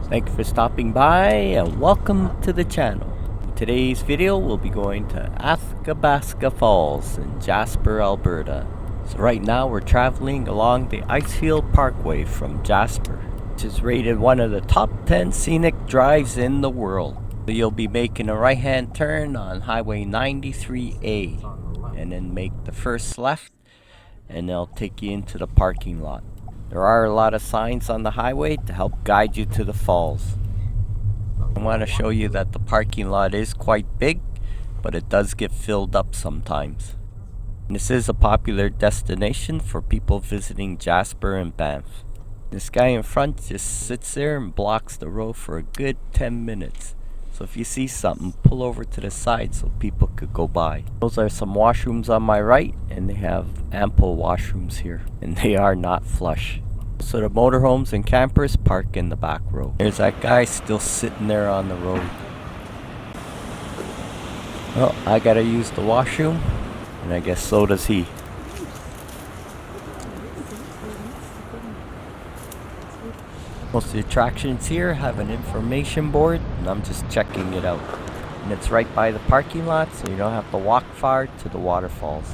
Thank you for stopping by and welcome to the channel. In today's video we'll be going to Athabasca Falls in Jasper, Alberta. So right now we're traveling along the Icefield Parkway from Jasper, which is rated one of the top 10 scenic drives in the world. So you'll be making a right hand turn on Highway 93A and then make the first left and they'll take you into the parking lot. There are a lot of signs on the highway to help guide you to the falls. I want to show you that the parking lot is quite big, but it does get filled up sometimes. This is a popular destination for people visiting Jasper and Banff. This guy in front just sits there and blocks the road for a good 10 minutes. So if you see something, pull over to the side so people could go by. Those are some washrooms on my right, and they have ample washrooms here, and they are not flush. So the motorhomes and campers park in the back row. There's that guy still sitting there on the road. Well, I gotta use the washroom, and I guess so does he. Most of the attractions here have an information board, and I'm just checking it out. And it's right by the parking lot, so you don't have to walk far to the waterfalls.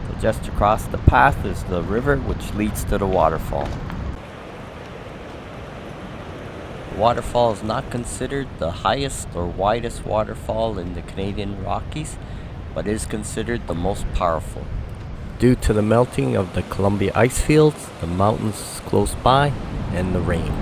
So just across the path is the river, which leads to the waterfall. The waterfall is not considered the highest or widest waterfall in the Canadian Rockies, but is considered the most powerful. Due to the melting of the Columbia Icefields, the mountains close by, and the rain.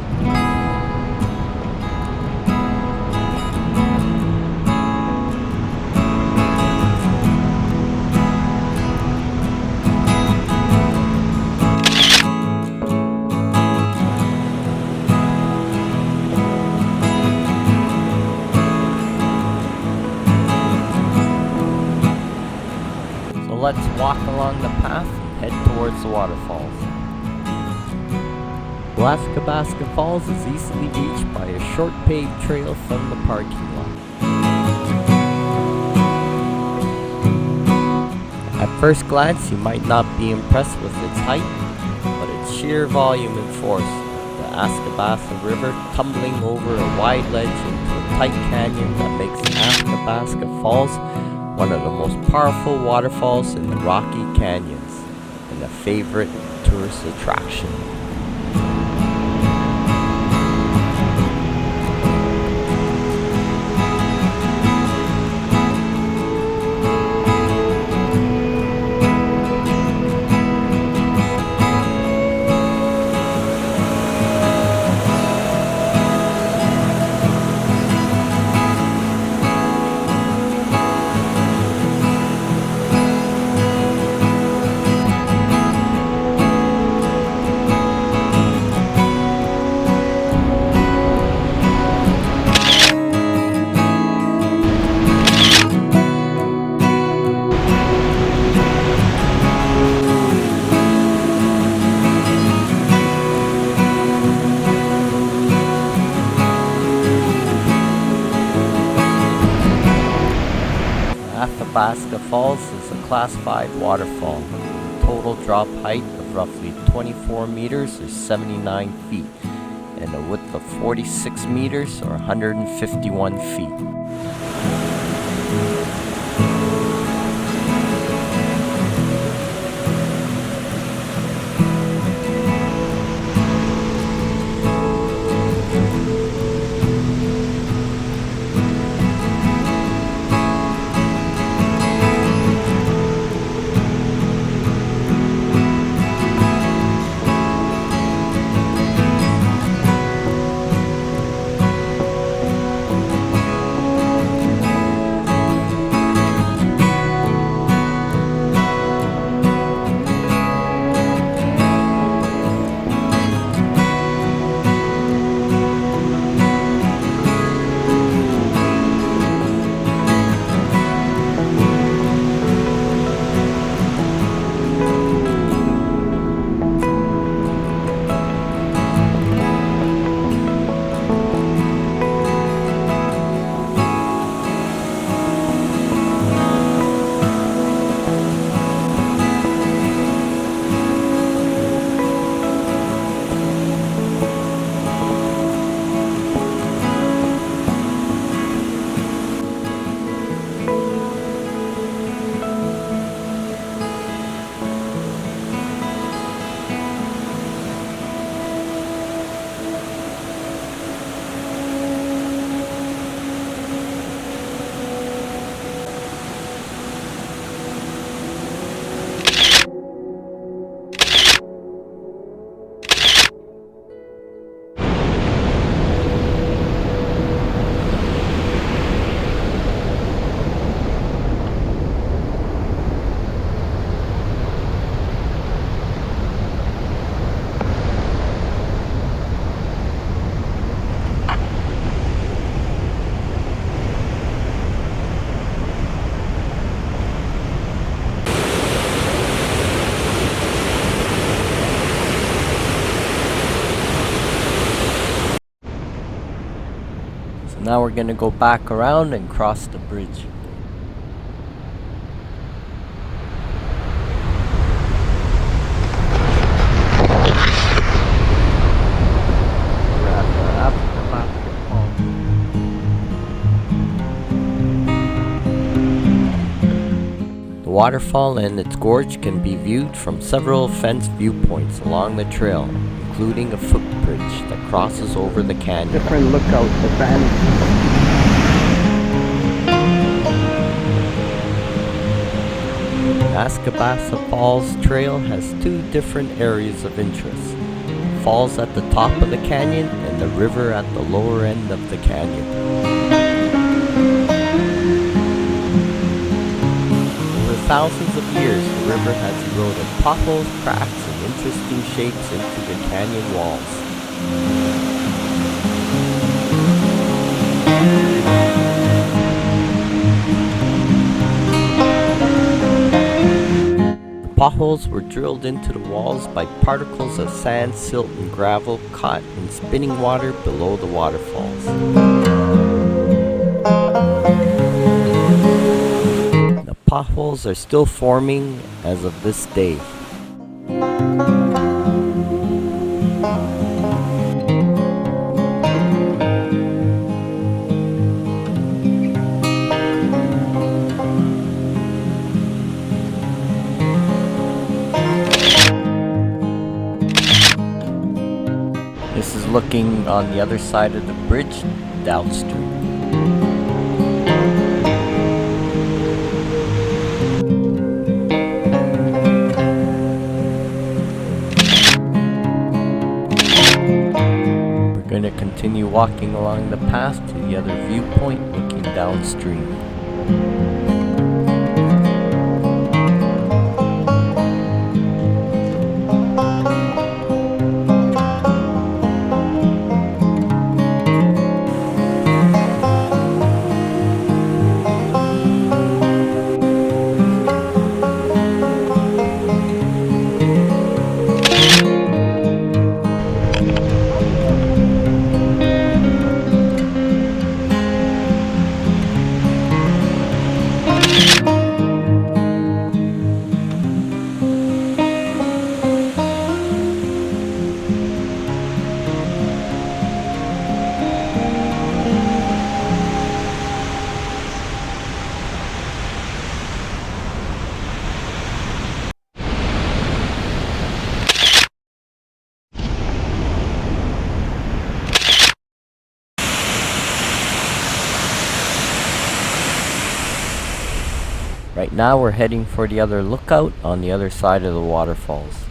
So let's walk along the path and head towards the waterfalls. Athabasca Falls is easily reached by a short paved trail from the parking lot. At first glance, you might not be impressed with its height, but its sheer volume and force. The Athabasca River tumbling over a wide ledge into a tight canyon that makes Athabasca Falls one of the most powerful waterfalls in the Rocky Canyons and a favorite tourist attraction. Athabasca Falls is a Class 5 waterfall with a total drop height of roughly 24 meters or 79 feet and a width of 46 meters or 151 feet. So now we're gonna go back around and cross the bridge. We're at the Athabasca Falls. The waterfall and its gorge can be viewed from several fenced viewpoints along the trail, including a footbridge that crosses over the canyon. Different lookouts for fans. The Athabasca Falls Trail has two different areas of interest. Falls at the top of the canyon and the river at the lower end of the canyon. Over thousands of years, the river has eroded potholes, cracks, and interesting shapes into the canyon walls. Potholes were drilled into the walls by particles of sand, silt, and gravel caught in spinning water below the waterfalls. The potholes are still forming as of this day. This is looking on the other side of the bridge, downstream. We're going to continue walking along the path to the other viewpoint, looking downstream. Right now we're heading for the other lookout on the other side of the waterfalls.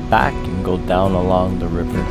head back and go down along the river.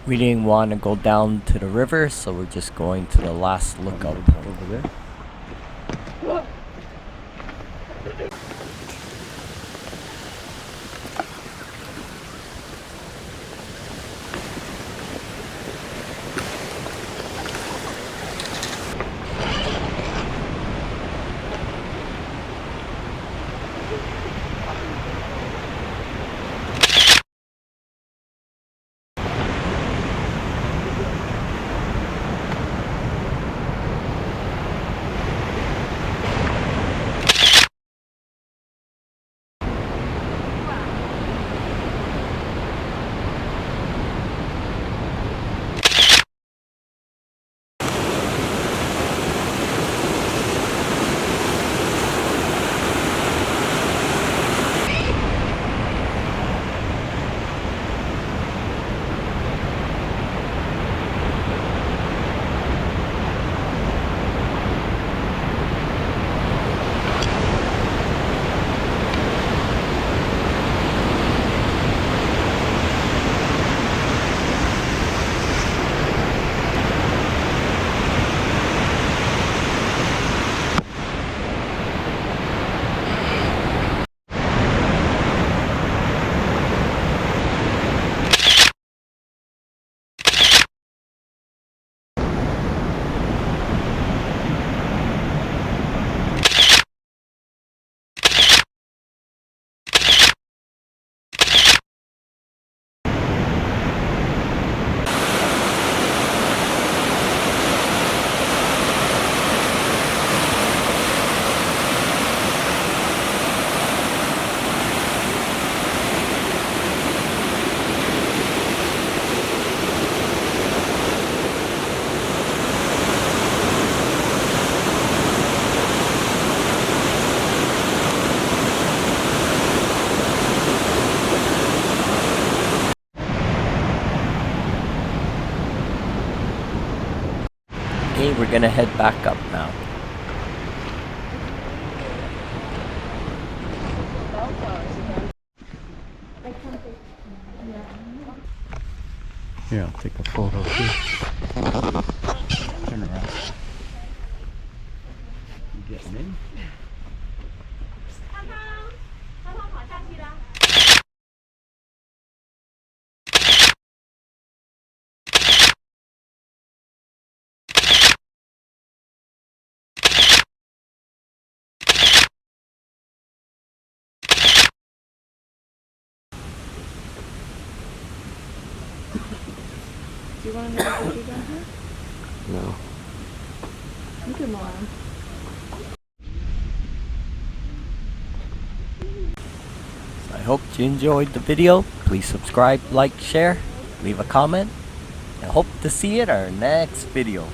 We didn't want to go down to the river, so we're just going to the last lookout point over there. Okay, we're gonna head back up now. Here, I'll take a photo too. Turn around. You getting in? Do you want to know what to do down here? No. You can mom. I hope you enjoyed the video. Please subscribe, like, share, leave a comment, and hope to see you in our next video.